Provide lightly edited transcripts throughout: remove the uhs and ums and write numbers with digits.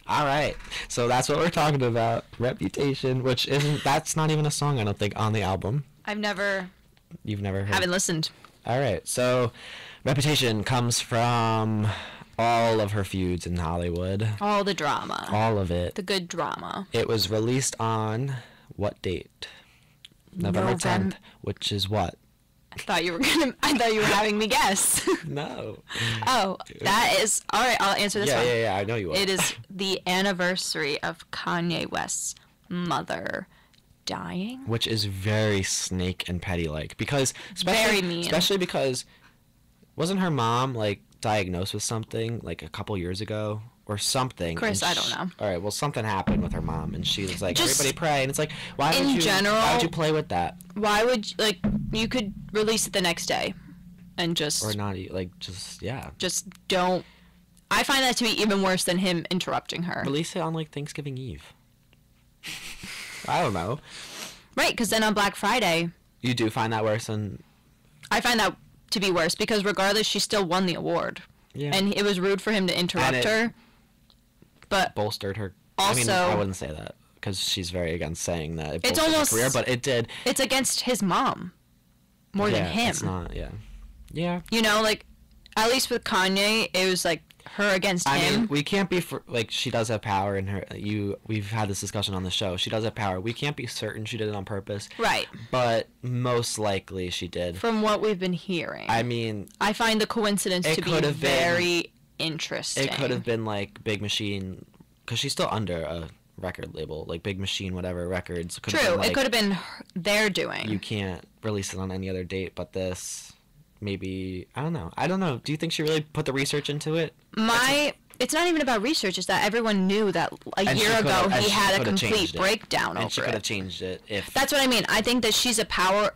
All right. So that's what we're talking about. Reputation, which isn't, that's not even a song, I don't think, on the album. I've never... You've never heard? Haven't listened. All right. So Reputation comes from all of her feuds in Hollywood. All the drama. All of it. The good drama. It was released on what date? November 10th, which is what? I thought you were having me guess. No. Oh, that is... All right, I'll answer this one. Yeah, I know you will. It is the anniversary of Kanye West's mother dying. Which is very Snake and Petty-like. Because... Very mean. Especially because... Wasn't her mom, like, diagnosed with something, like, a couple years ago? Or something. Chris, I don't know. All right, well, something happened with her mom, and she was like, Just everybody pray. And it's like, why would you play with that? Why would... Like, you could release it the next day. And just... Or not, like, just, yeah. Just don't... I find that to be even worse than him interrupting her. Release it on, like, Thanksgiving Eve. I don't know. Right, because then on Black Friday... You do find that worse than... I find that to be worse, because regardless, she still won the award. Yeah. And it was rude for him to interrupt her. But... Bolstered her... Also... I mean, I wouldn't say that, because she's very against saying that. It It's bolstered almost... her career, but it did. It's against his mom. More than him. It's not, yeah. Yeah. You know, like, at least with Kanye, it was, like, her against him. I mean, we can't be, like, she does have power in her, we've had this discussion on the show. She does have power. We can't be certain she did it on purpose. Right. But most likely she did. From what we've been hearing. I mean... I find the coincidence to be very interesting. It could have been, like, Big Machine, because she's still under a record label, like Big Machine, whatever, records. True, it could have been their doing. You can't release it on any other date but this. Maybe, I don't know. Do you think she really put the research into it? It's not even about research, it's that everyone knew that a year ago he had a complete breakdown over it. And she could have changed it if... That's what I mean. I think that she's a power...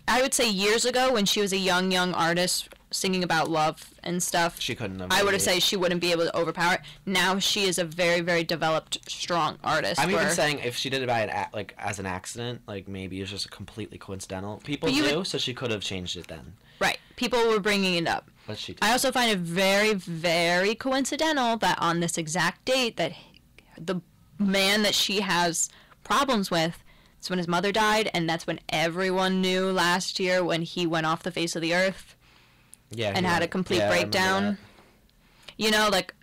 I would say years ago when she was a young artist singing about love and stuff... She couldn't have... I would have said she wouldn't be able to overpower it. Now she is a very, very developed, strong artist. I'm even saying if she did it by as an accident, like maybe it was just completely coincidental. People knew, so she could have changed it then. Right. People were bringing it up. But she did. I also find it very, very coincidental that on this exact date that the man that she has problems with, it's when his mother died, and that's when everyone knew last year when he went off the face of the earth. Yeah. And had a complete breakdown. You know, like,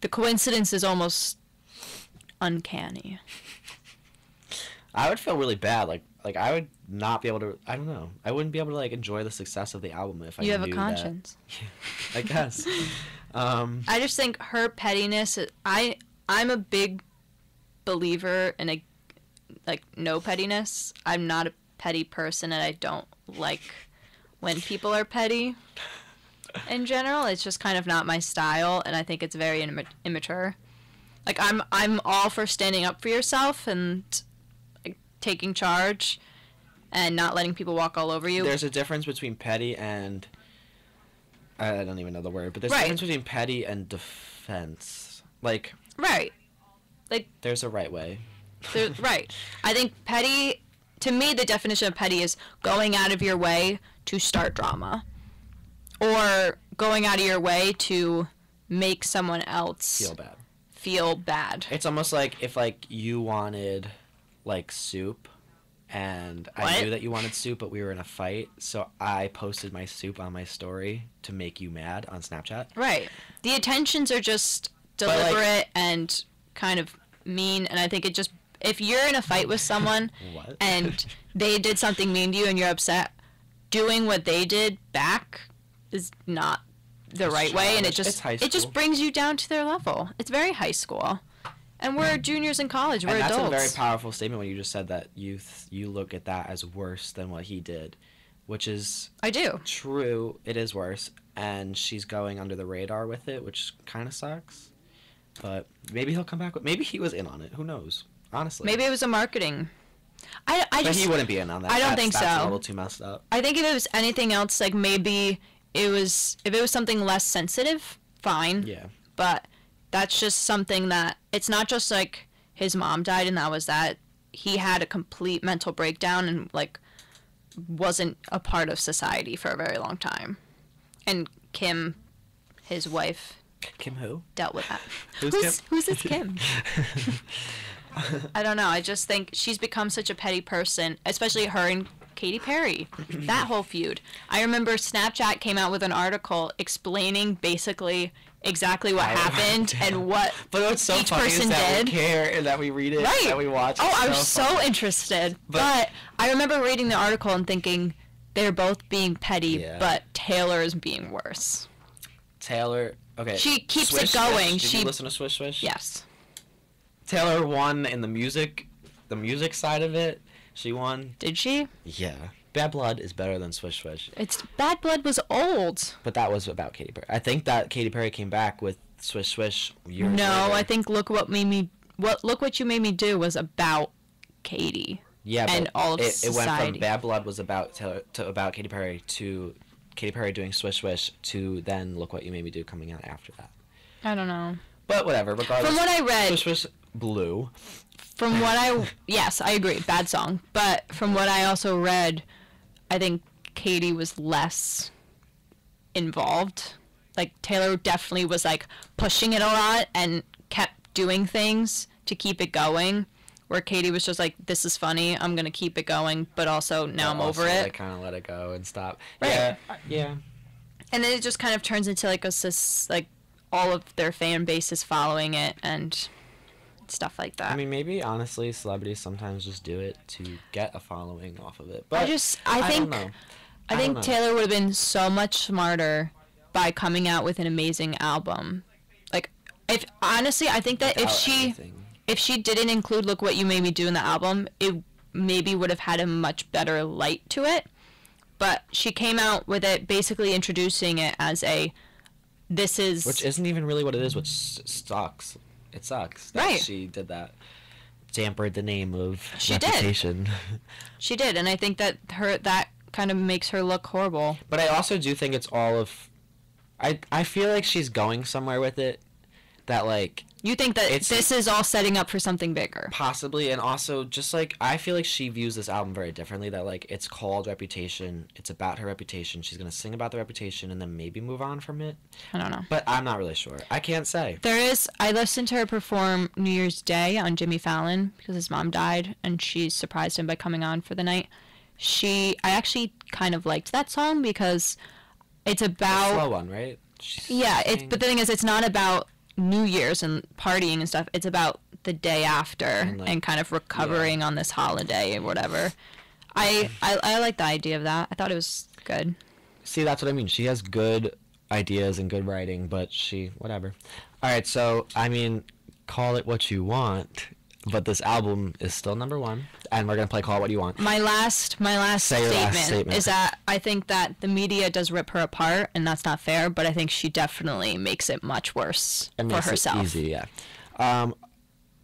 the coincidence is almost uncanny. I would feel really bad. Like I would not be able to. I don't know. I wouldn't be able to like enjoy the success of the album if I knew that. You have a conscience. I guess. I just think her pettiness. I'm a big believer in no pettiness. I'm not a petty person, and I don't like when people are petty. In general, it's just kind of not my style, and I think it's very immature. Like I'm all for standing up for yourself and taking charge and not letting people walk all over you. There's a difference between petty and... I don't even know the word, but there's a difference between petty and defense. Like... Right. Like... There's a right way. Right. I think petty... To me, the definition of petty is going out of your way to start drama. Or going out of your way to make someone else... Feel bad. It's almost like if, like, you wanted... like soup, and I knew that you wanted soup, but we were in a fight, so I posted my soup on my story to make you mad on Snapchat. Right. The intentions are just deliberate and kind of mean, and I think it just, if you're in a fight with someone and they did something mean to you and you're upset, doing what they did back is not the right way, and it just brings you down to their level. It's very high school. And we're juniors in college. We're adults. And that's a very powerful statement when you just said that you look at that as worse than what he did, which is... I do. True. It is worse. And she's going under the radar with it, which kind of sucks. But maybe he'll come back with... Maybe he was in on it. Who knows? Honestly. Maybe it was a marketing... But he wouldn't be in on that. I don't think so. That's a little too messed up. I think if it was anything else, like maybe if it was something less sensitive, fine. Yeah. But... That's just something that, it's not just, like, his mom died and that was that. He had a complete mental breakdown and, like, wasn't a part of society for a very long time. And Kim, his wife, Kim who? dealt with that. Who's Who's this Kim? I don't know. I just think she's become such a petty person, especially her and Katy Perry. That whole feud. I remember Snapchat came out with an article explaining basically exactly what happened and what but what's so each funny person is that did. we care and that we read it, Right. that we watch. Oh, I It's was so so funny. interested. But I remember reading the article and thinking they're both being petty, Yeah. but Taylor is being worse. Taylor, okay. She keeps Swish, it going. Swish. Did you listen to Swish Swish? Yes. Taylor won in the music side of it. She won. Did she? Yeah. Bad Blood is better than Swish Swish. It's Bad Blood was old. But that was about Katy Perry. I think that Katy Perry came back with Swish Swish years No, later. I think Look What You Made Me Do was about Katy. Yeah, and but all of it went society. from Bad Blood was about Taylor, to about Katy Perry to Katy Perry doing Swish Swish to then Look What You Made Me Do coming out after that. I don't know. But whatever, regardless. From what I read, Swish Swish blew. from what yes, I agree, bad song. But from what I also read, I think Katy was less involved. Like Taylor definitely was like pushing it a lot and kept doing things to keep it going. Where Katy was just like, "This is funny. I'm gonna keep it going," but also now I'm over it. I kind of let it go and stop. Right. Yeah, yeah. And then it just kind of turns into like like all of their fan base is following it and stuff like that. I mean, maybe honestly, celebrities sometimes just do it to get a following off of it. But I don't know. I don't think know. Taylor would have been so much smarter by coming out with an amazing album. Like, if honestly, I think that Without anything. if she didn't include Look What You Made Me Do in the album, it maybe would have had a much better light to it. But she came out with it basically introducing it as this is... Which isn't even really what it is, which sucks. It sucks that Right. she did that. Dampered the name of She did. reputation. She did, and I think that that kind of makes her look horrible. But I also do think it's all of... I feel like she's going somewhere with it that, like... You think that It's- this is all setting up for something bigger? Possibly, and also just like I feel like she views this album very differently. That like it's called Reputation. It's about her reputation. She's gonna sing about the reputation and then maybe move on from it. I don't know. But I'm not really sure. I can't say. I listened to her perform New Year's Day on Jimmy Fallon because his mom died and she surprised him by coming on for the night. I actually kind of liked that song because it's about... Slow one, right? Yeah, but the thing is, it's not about New Year's and partying and stuff. It's about the day after and kind of recovering on this holiday or whatever. I like the idea of that. I thought it was good. See, that's what I mean. She has good ideas and good writing, but whatever. All right, so I mean, call it what you want, but this album is still number one, and we're gonna play "Call It What You Want." My last Say your last statement. is that I think that the media does rip her apart, and that's not fair. But I think she definitely makes it much worse It for makes it herself. easy, yeah.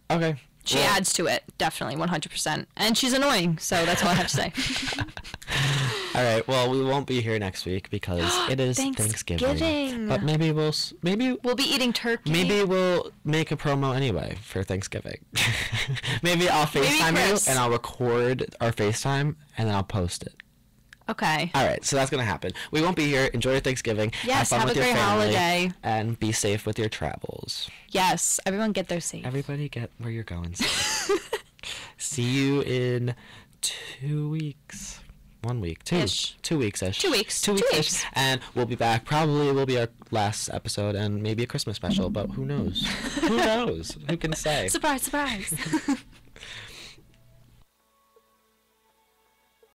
Okay. She Well, adds to it, definitely, 100%. And she's annoying, so that's all I have to say. All right. Well, we won't be here next week because it is Thanksgiving. Thanksgiving. But maybe we'll We'll be eating turkey. maybe we'll make a promo anyway for Thanksgiving. Maybe I'll FaceTime you Chris. and I'll record our FaceTime and then I'll post it. Okay. All right, so that's gonna happen. We won't be here. Enjoy your Thanksgiving. Yes, have fun have with a your great family, holiday. and be safe with your travels. Yes, everyone get there safe. Everybody get where you're going. Safe. See you in 2 weeks. 1 week. 2 Ish. 2 weeks ish. 2 weeks. 2 2 weeks ish. weeks. And we'll be back. Probably will be our last episode and maybe a Christmas special, but who knows? Who knows? Who can say? Surprise, surprise.